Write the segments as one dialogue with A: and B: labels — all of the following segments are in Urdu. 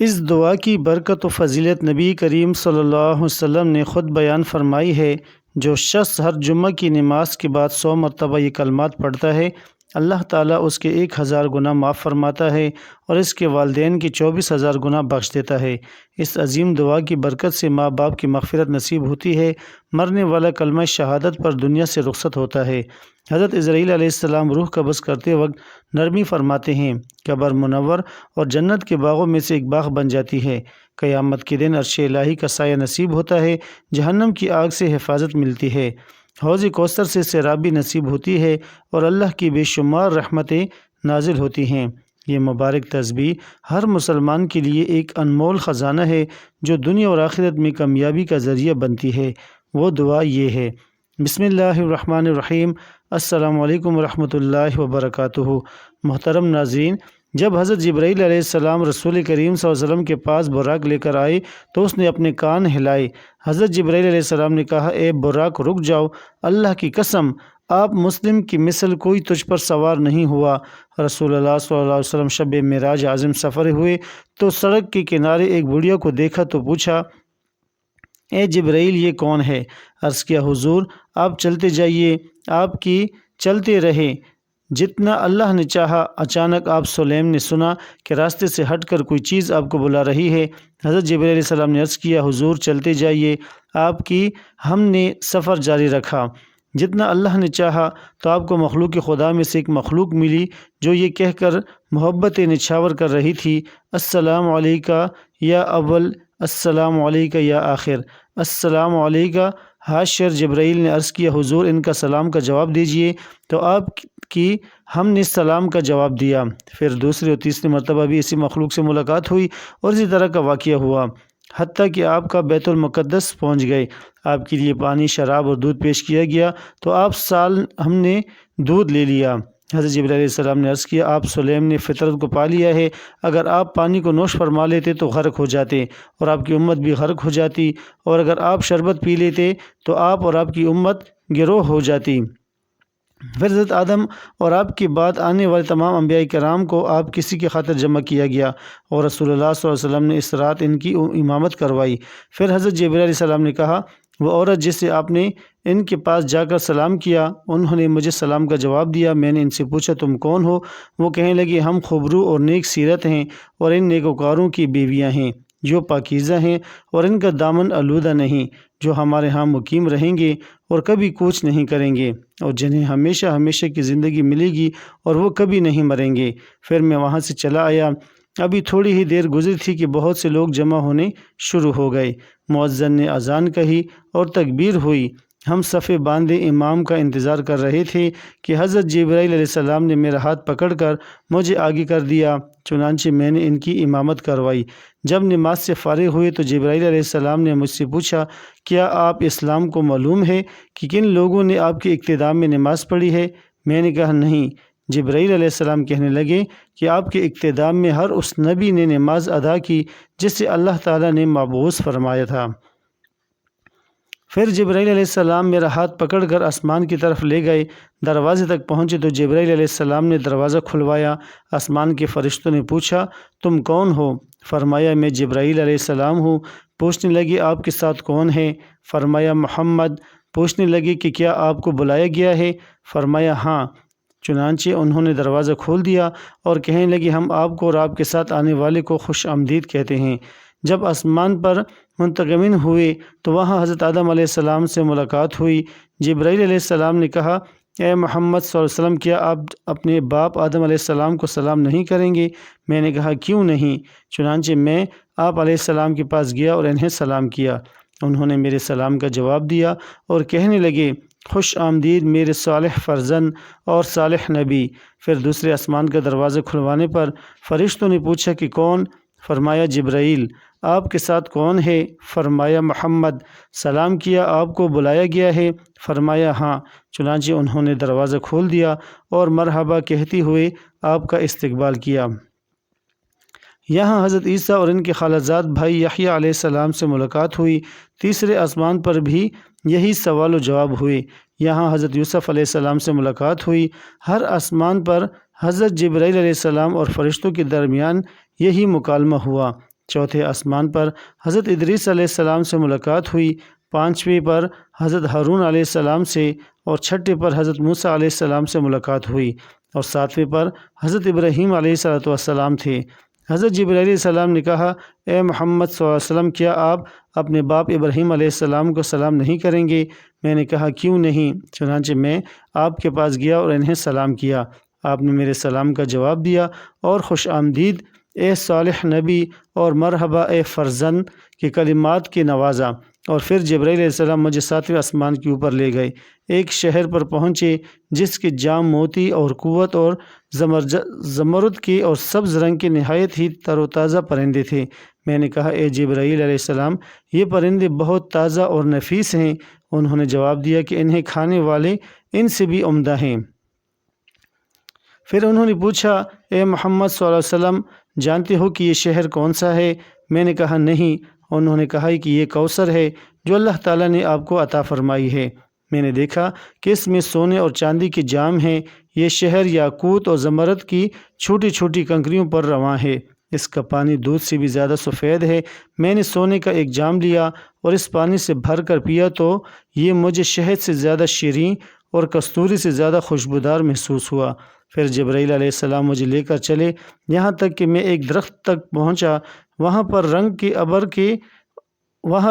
A: اس دعا کی برکت و فضیلت نبی کریم صلی اللہ علیہ وسلم نے خود بیان فرمائی ہے۔ جو شخص ہر جمعہ کی نماز کے بعد 100 مرتبہ یہ کلمات پڑھتا ہے، اللہ تعالیٰ اس کے 1000 گناہ معاف فرماتا ہے اور اس کے والدین کی 24,000 گناہ بخش دیتا ہے۔ اس عظیم دعا کی برکت سے ماں باپ کی مغفرت نصیب ہوتی ہے، مرنے والا کلمہ شہادت پر دنیا سے رخصت ہوتا ہے۔ حضرت اسرائیل علیہ السلام روح قبض کرتے وقت نرمی فرماتے ہیں، قبر منور اور جنت کے باغوں میں سے ایک باغ بن جاتی ہے۔ قیامت کے دن عرش الہی کا سایہ نصیب ہوتا ہے، جہنم کی آگ سے حفاظت ملتی ہے، حوض کوثر سے سیرابی نصیب ہوتی ہے اور اللہ کی بے شمار رحمتیں نازل ہوتی ہیں۔ یہ مبارک تسبیح ہر مسلمان کے لیے ایک انمول خزانہ ہے جو دنیا اور آخرت میں کامیابی کا ذریعہ بنتی ہے۔ وہ دعا یہ ہے: بسم اللہ الرحمن الرحیم، السلام علیکم ورحمۃ اللہ وبرکاتہ۔ محترم ناظرین، جب حضرت جبرائیل علیہ السلام رسول کریم صلی اللہ علیہ وسلم کے پاس براق لے کر آئے تو اس نے اپنے کان ہلائے۔ حضرت جبرائیل علیہ السلام نے کہا: اے براق، رک جاؤ، اللہ کی قسم آپ مسلم کی مثل کوئی تجھ پر سوار نہیں ہوا۔ رسول اللہ صلی اللہ علیہ وسلم شب معراج عظیم سفر ہوئے تو سڑک کے کنارے ایک بڑھیا کو دیکھا تو پوچھا: اے جبرائیل، یہ کون ہے؟ عرض کیا: حضور آپ چلتے جائیے، آپ کی چلتے رہے۔ جتنا اللہ نے چاہا، اچانک آپ سلیم نے سنا کہ راستے سے ہٹ کر کوئی چیز آپ کو بلا رہی ہے۔ حضرت جبرائیل علیہ السلام نے عرض کیا: حضور چلتے جائیے، آپ کی ہم نے سفر جاری رکھا۔ جتنا اللہ نے چاہا تو آپ کو مخلوق خدا میں سے ایک مخلوق ملی جو یہ کہہ کر محبت نچھاور کر رہی تھی: السلام علیکہ یا اول، السلام علیکہ یا آخر، السلام علیکہ۔ حاشر جبرائیل نے عرض کیا: حضور ان کا سلام کا جواب دیجئے۔ تو آپ کی ہم نے سلام کا جواب دیا۔ پھر دوسری اور تیسری مرتبہ بھی اسی مخلوق سے ملاقات ہوئی اور اسی طرح کا واقعہ ہوا، حتیٰ کہ آپ کا بیت المقدس پہنچ گئے۔ آپ کے لیے پانی، شراب اور دودھ پیش کیا گیا تو آپ سال ہم نے دودھ لے لیا۔ حضرت جبرائیل علیہ السلام نے عرض کیا: آپ سلیم نے فطرت کو پا لیا ہے، اگر آپ پانی کو نوش فرما لیتے تو غرق ہو جاتے اور آپ کی امت بھی غرق ہو جاتی، اور اگر آپ شربت پی لیتے تو آپ اور آپ کی امت گروہ ہو جاتی۔ پھر حضرت آدم اور آپ کے بعد آنے والے تمام انبیاء کرام کو آپ کسی کی خاطر جمع کیا گیا اور رسول اللہ صلی اللہ علیہ وسلم نے اس رات ان کی امامت کروائی۔ پھر حضرت جبرائیل علیہ السلام نے کہا: وہ عورت جسے آپ نے ان کے پاس جا کر سلام کیا، انہوں نے مجھے سلام کا جواب دیا۔ میں نے ان سے پوچھا: تم کون ہو؟ وہ کہنے لگے: ہم خوبرو اور نیک سیرت ہیں اور ان نیکوکاروں کی بیویاں ہیں جو پاکیزہ ہیں اور ان کا دامن آلودہ نہیں، جو ہمارے ہاں مقیم رہیں گے اور کبھی کوچ نہیں کریں گے اور جنہیں ہمیشہ ہمیشہ کی زندگی ملے گی اور وہ کبھی نہیں مریں گے۔ پھر میں وہاں سے چلا آیا۔ ابھی تھوڑی ہی دیر گزری تھی کہ بہت سے لوگ جمع ہونے شروع ہو گئے۔ مؤذن نے اذان کہی اور تکبیر ہوئی۔ ہم صفیں باندھے امام کا انتظار کر رہے تھے کہ حضرت جبرائیل علیہ السلام نے میرا ہاتھ پکڑ کر مجھے آگے کر دیا، چنانچہ میں نے ان کی امامت کروائی۔ جب نماز سے فارغ ہوئے تو جبرائیل علیہ السلام نے مجھ سے پوچھا: کیا آپ اسلام کو معلوم ہے کہ کن لوگوں نے آپ کے اقتداء میں نماز پڑھی ہے؟ میں نے کہا: نہیں۔ جبرائیل علیہ السلام کہنے لگے کہ آپ کے اقتداء میں ہر اس نبی نے نماز ادا کی جس سے اللہ تعالیٰ نے مبعوث فرمایا تھا۔ پھر جبرائیل علیہ السلام میرا ہاتھ پکڑ کر آسمان کی طرف لے گئے۔ دروازے تک پہنچے تو جبرائیل علیہ السلام نے دروازہ کھلوایا۔ آسمان کے فرشتوں نے پوچھا: تم کون ہو؟ فرمایا: میں جبرائیل علیہ السلام ہوں۔ پوچھنے لگے: آپ کے ساتھ کون ہے؟ فرمایا: محمد۔ پوچھنے لگے کہ کیا آپ کو بلایا گیا ہے؟ فرمایا: ہاں۔ چنانچہ انہوں نے دروازہ کھول دیا اور کہنے لگے: ہم آپ کو اور آپ کے ساتھ آنے والے کو خوش آمدید کہتے ہیں۔ جب آسمان پر منتقلین ہوئے تو وہاں حضرت آدم علیہ السلام سے ملاقات ہوئی۔ جبرائیل علیہ السلام نے کہا: اے محمد صلی اللہ علیہ وسلم، کیا آپ اپنے باپ آدم علیہ السلام کو سلام نہیں کریں گے؟ میں نے کہا: کیوں نہیں؟ چنانچہ میں آپ علیہ السلام کے پاس گیا اور انہیں سلام کیا۔ انہوں نے میرے سلام کا جواب دیا اور کہنے لگے: خوش آمدید میرے صالح فرزند اور صالح نبی۔ پھر دوسرے آسمان کا دروازہ کھلوانے پر فرشتوں نے پوچھا کہ کون؟ فرمایا: جبرائیل۔ آپ کے ساتھ کون ہے؟ فرمایا: محمد۔ سلام کیا: آپ کو بلایا گیا ہے؟ فرمایا: ہاں۔ چنانچہ انہوں نے دروازہ کھول دیا اور مرحبا کہتے ہوئے آپ کا استقبال کیا۔ یہاں حضرت عیسیٰ اور ان کے خالہ زاد بھائی یحییٰ علیہ السلام سے ملاقات ہوئی۔ تیسرے آسمان پر بھی یہی سوال و جواب ہوئے۔ یہاں حضرت یوسف علیہ السلام سے ملاقات ہوئی۔ ہر آسمان پر حضرت جبرائیل علیہ السلام اور فرشتوں کے درمیان یہی مکالمہ ہوا۔ چوتھے آسمان پر حضرت ادریس علیہ السلام سے ملاقات ہوئی، پانچویں پر حضرت ہارون علیہ السلام سے، اور چھٹے پر حضرت موسیٰ علیہ السلام سے ملاقات ہوئی، اور ساتویں پر حضرت ابراہیم علیہ السلام تھے۔ حضرت جبرائیل علیہ السلام نے کہا، اے محمد صلی اللہ علیہ وسلم، کیا آپ اپنے باپ ابراہیم علیہ السلام کو سلام نہیں کریں گے؟ میں نے کہا، کیوں نہیں؟ چنانچہ میں آپ کے پاس گیا اور انہیں سلام کیا۔ آپ نے میرے سلام کا جواب دیا اور خوش آمدید، اے صالح نبی، اور مرحبا اے فرزند کے کلمات کے نوازا، اور پھر جبرائیل علیہ السلام مجھے ساتویں آسمان کے اوپر لے گئے۔ ایک شہر پر پہنچے جس کے جام موتی اور قوت اور زمرد کے اور سبز رنگ کے نہایت ہی تر و تازہ پرندے تھے۔ میں نے کہا، اے جبرائیل علیہ السلام، یہ پرندے بہت تازہ اور نفیس ہیں۔ انہوں نے جواب دیا کہ انہیں کھانے والے ان سے بھی عمدہ ہیں۔ پھر انہوں نے پوچھا، اے محمد صلی اللہ علیہ وسلم، جانتے ہو کہ یہ شہر کون سا ہے؟ میں نے کہا، نہیں۔ انہوں نے کہا کہ یہ کوثر ہے جو اللہ تعالیٰ نے آپ کو عطا فرمائی ہے۔ میں نے دیکھا کہ اس میں سونے اور چاندی کے جام ہیں۔ یہ شہر یاقوت اور زمرد کی چھوٹی چھوٹی کنکریوں پر رواں ہے۔ اس کا پانی دودھ سے بھی زیادہ سفید ہے۔ میں نے سونے کا ایک جام لیا اور اس پانی سے بھر کر پیا تو یہ مجھے شہد سے زیادہ شیریں اور کستوری سے زیادہ خوشبودار محسوس ہوا۔ پھر جبرائیل علیہ السلام مجھے لے کر چلے یہاں تک کہ میں ایک درخت تک پہنچا۔ وہاں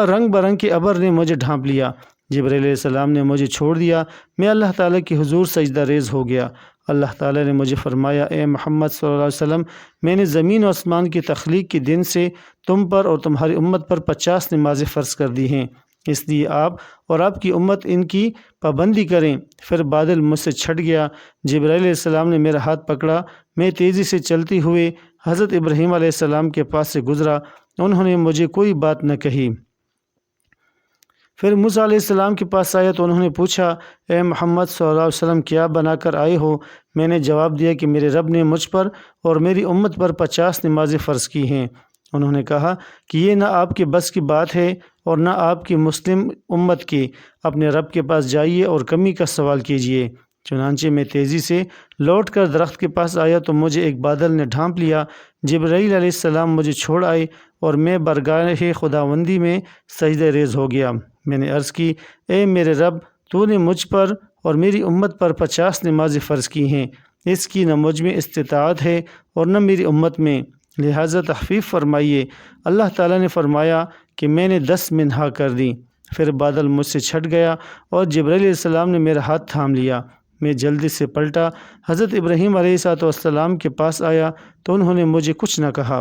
A: رنگ برنگ کے ابر نے مجھے ڈھانپ لیا۔ جبرائیل علیہ السلام نے مجھے چھوڑ دیا۔ میں اللہ تعالیٰ کی حضور سجدہ ریز ہو گیا۔ اللہ تعالیٰ نے مجھے فرمایا، اے محمد صلی اللہ علیہ وسلم، میں نے زمین و آسمان کی تخلیق کے دن سے تم پر اور تمہاری امت پر 50 نمازیں فرض کر دی ہیں، اس لیے آپ اور آپ کی امت ان کی پابندی کریں۔ پھر بادل مجھ سے چھٹ گیا۔ جبرائیل علیہ السلام نے میرا ہاتھ پکڑا۔ میں تیزی سے چلتی ہوئے حضرت ابراہیم علیہ السلام کے پاس سے گزرا۔ انہوں نے مجھے کوئی بات نہ کہی۔ پھر موسیٰ علیہ السلام کے پاس آیا تو انہوں نے پوچھا، اے محمد صلی اللہ علیہ وسلم، کیا بنا کر آئے ہو؟ میں نے جواب دیا کہ میرے رب نے مجھ پر اور میری امت پر 50 نمازیں فرض کی ہیں۔ انہوں نے کہا کہ یہ نہ آپ کے بس کی بات ہے اور نہ آپ کی مسلم امت کی۔ اپنے رب کے پاس جائیے اور کمی کا سوال کیجیے۔ چنانچہ میں تیزی سے لوٹ کر درخت کے پاس آیا تو مجھے ایک بادل نے ڈھانپ لیا۔ جبرائیل علیہ السلام مجھے چھوڑ آئے اور میں برگاہ خداوندی میں سجدہ ریز ہو گیا۔ میں نے عرض کی، اے میرے رب، تو نے مجھ پر اور میری امت پر 50 نمازیں فرض کی ہیں۔ اس کی نہ مجھ میں استطاعت ہے اور نہ میری امت میں، لہٰذا تخفیف فرمائیے۔ اللہ تعالیٰ نے فرمایا کہ میں نے 10 منہا کر دی۔ پھر بادل مجھ سے چھٹ گیا اور جبرائیل علیہ السلام نے میرا ہاتھ تھام لیا۔ میں جلدی سے پلٹا، حضرت ابراہیم علیہ السلام کے پاس آیا تو انہوں نے مجھے کچھ نہ کہا۔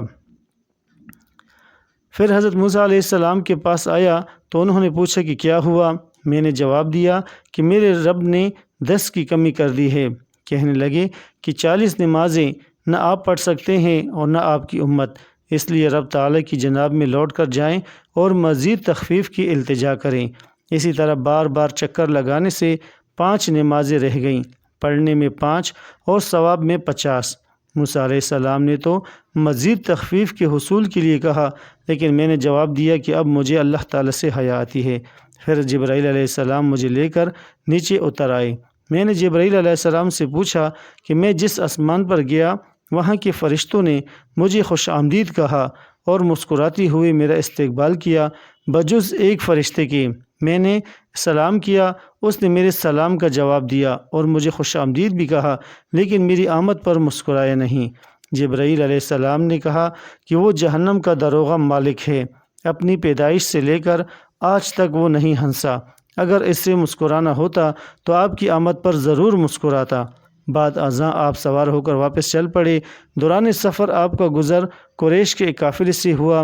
A: پھر حضرت موسیٰ علیہ السلام کے پاس آیا تو انہوں نے پوچھا کہ کیا ہوا؟ میں نے جواب دیا کہ میرے رب نے 10 کی کمی کر دی ہے۔ کہنے لگے کہ 40 نمازیں نہ آپ پڑھ سکتے ہیں اور نہ آپ کی امت، اس لیے رب تعالیٰ کی جناب میں لوٹ کر جائیں اور مزید تخفیف کی التجا کریں۔ اسی طرح بار بار چکر لگانے سے 5 نمازیں رہ گئیں، پڑھنے میں 5 اور ثواب میں 50۔ موسیٰ علیہ السلام نے تو مزید تخفیف کے حصول کے لیے کہا، لیکن میں نے جواب دیا کہ اب مجھے اللہ تعالیٰ سے حیا آتی ہے۔ پھر جبرائیل علیہ السلام مجھے لے کر نیچے اتر آئے۔ میں نے جبرائیل علیہ السلام سے پوچھا کہ میں جس آسمان پر گیا وہاں کے فرشتوں نے مجھے خوش آمدید کہا اور مسکراتے ہوئے میرا استقبال کیا بجز ایک فرشتے کے۔ میں نے سلام کیا، اس نے میرے سلام کا جواب دیا اور مجھے خوش آمدید بھی کہا، لیکن میری آمد پر مسکرایا نہیں۔ جبرائیل علیہ السلام نے کہا کہ وہ جہنم کا داروغہ مالک ہے، اپنی پیدائش سے لے کر آج تک وہ نہیں ہنسا۔ اگر اس سے مسکرانا ہوتا تو آپ کی آمد پر ضرور مسکراتا۔ بعد ازاں آپ سوار ہو کر واپس چل پڑے۔ دوران سفر آپ کا گزر قریش کے ایک قافلے سے ہوا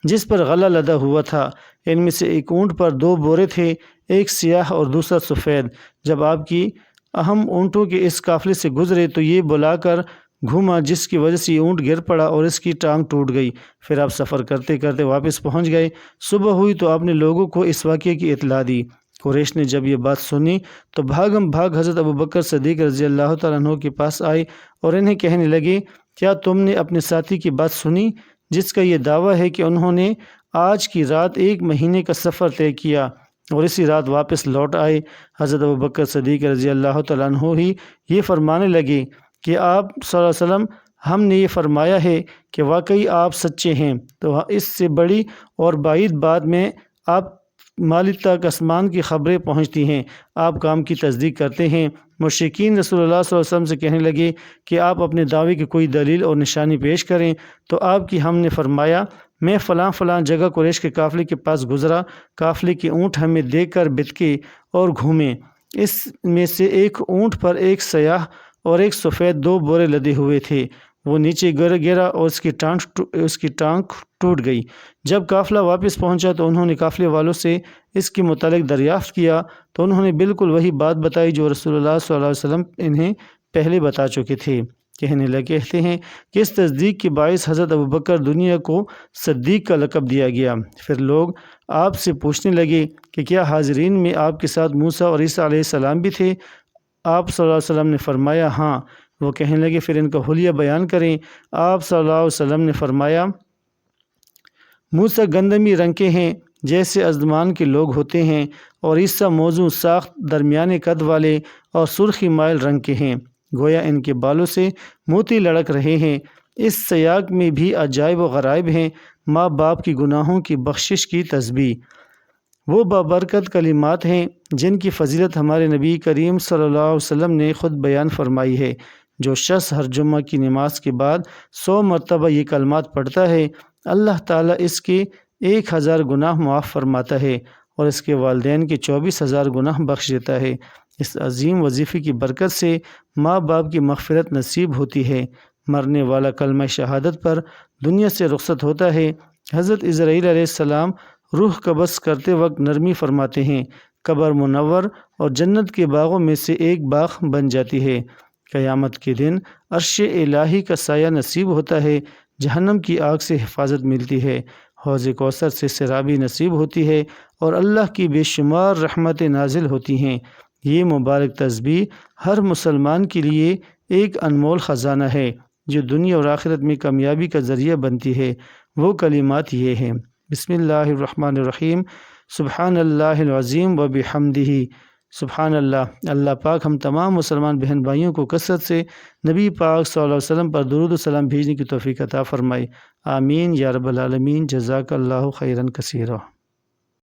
A: جس پر غلہ لدا ہوا تھا۔ ان میں سے ایک اونٹ پر 2 بورے تھے، ایک سیاہ اور دوسرا سفید۔ جب آپ کی اہم اونٹوں کے اس قافلے سے گزرے تو یہ بلا کر گھوما، جس کی وجہ سے یہ اونٹ گر پڑا اور اس کی ٹانگ ٹوٹ گئی۔ پھر آپ سفر کرتے کرتے واپس پہنچ گئے۔ صبح ہوئی تو آپ نے لوگوں کو اس واقعے کی اطلاع دی۔ قریش نے جب یہ بات سنی تو بھاگم بھاگ حضرت ابوبکر صدیق رضی اللہ تعالیٰ عنہ کے پاس آئے اور انہیں کہنے لگے، کیا تم نے اپنے ساتھی کی بات سنی جس کا یہ دعویٰ ہے کہ انہوں نے آج کی رات 1 مہینے کا سفر طے کیا اور اسی رات واپس لوٹ آئے؟ حضرت ابوبکر صدیق رضی اللہ تعالیٰ عنہ ہی یہ فرمانے لگے کہ آپ صلی اللہ علیہ وسلم ہم نے یہ فرمایا ہے کہ واقعی آپ سچے ہیں، تو اس سے بڑی اور بعید بات میں آپ مالک تک آسمان کی خبریں پہنچتی ہیں، آپ کام کی تصدیق کرتے ہیں۔ مشرکین رسول اللہ صلی اللہ علیہ وسلم سے کہنے لگے کہ آپ اپنے دعوے کی کوئی دلیل اور نشانی پیش کریں، تو آپ کی ہم نے فرمایا میں فلاں فلاں جگہ قریش کے قافلے کے پاس گزرا، قافلے کے اونٹ ہمیں دیکھ کر بتکے اور گھومے، اس میں سے ایک اونٹ پر ایک سیاہ اور ایک سفید 2 بورے لدے ہوئے تھے، وہ نیچے گرا اور اس کی ٹانگ ٹوٹ گئی۔ جب قافلہ واپس پہنچا تو انہوں نے قافلے والوں سے اس کے متعلق دریافت کیا تو انہوں نے بالکل وہی بات بتائی جو رسول اللہ صلی اللہ علیہ وسلم انہیں پہلے بتا چکے تھے۔ کہتے ہیں کہ اس تصدیق کے باعث حضرت ابوبکر دنیا کو صدیق کا لقب دیا گیا۔ پھر لوگ آپ سے پوچھنے لگے کہ کیا حاضرین میں آپ کے ساتھ موسیٰ اور عیسیٰ علیہ السلام بھی تھے؟ آپ صلی اللہ علیہ وسلم نے فرمایا ہاں۔ وہ کہنے لگے پھر ان کا حلیہ بیان کریں۔ آپ صلی اللہ علیہ وسلم نے فرمایا موسیٰ گندمی رنگ کے ہیں جیسے ازدمان کے لوگ ہوتے ہیں، اور عیسیٰ موزوں ساخت درمیانے قد والے اور سرخی مائل رنگ کے ہیں، گویا ان کے بالوں سے موتی لڑک رہے ہیں۔ اس سیاق میں بھی عجائب و غرائب ہیں۔ ماں باپ کی گناہوں کی بخشش کی تسبیح وہ بابرکت کلمات ہیں جن کی فضیلت ہمارے نبی کریم صلی اللہ علیہ وسلم نے خود بیان فرمائی ہے۔ جو شخص ہر جمعہ کی نماز کے بعد 100 مرتبہ یہ کلمات پڑھتا ہے، اللہ تعالیٰ اس کے 1000 گناہ معاف فرماتا ہے اور اس کے والدین کے 24,000 گناہ بخش دیتا ہے۔ اس عظیم وظیفے کی برکت سے ماں باپ کی مغفرت نصیب ہوتی ہے۔ مرنے والا کلمہ شہادت پر دنیا سے رخصت ہوتا ہے۔ حضرت عزرائیل علیہ السلام روح قبض کرتے وقت نرمی فرماتے ہیں، قبر منور اور جنت کے باغوں میں سے ایک باغ بن جاتی ہے۔ قیامت کے دن عرش الہی کا سایہ نصیب ہوتا ہے، جہنم کی آگ سے حفاظت ملتی ہے، حوض کوثر سے سرابی نصیب ہوتی ہے اور اللہ کی بے شمار رحمتیں نازل ہوتی ہیں۔ یہ مبارک تسبیح ہر مسلمان کے لیے ایک انمول خزانہ ہے جو دنیا اور آخرت میں کامیابی کا ذریعہ بنتی ہے۔ وہ کلمات یہ ہیں: بسم اللہ الرحمن الرحیم، سبحان اللہ العظیم و بحمدہ، سبحان اللہ۔ اللہ پاک ہم تمام مسلمان بہن بھائیوں کو کثرت سے نبی پاک صلی اللہ علیہ وسلم پر درود و سلام بھیجنے کی توفیق عطا فرمائے، آمین یا رب العالمین۔ جزاک اللہ خیرا کثیرا۔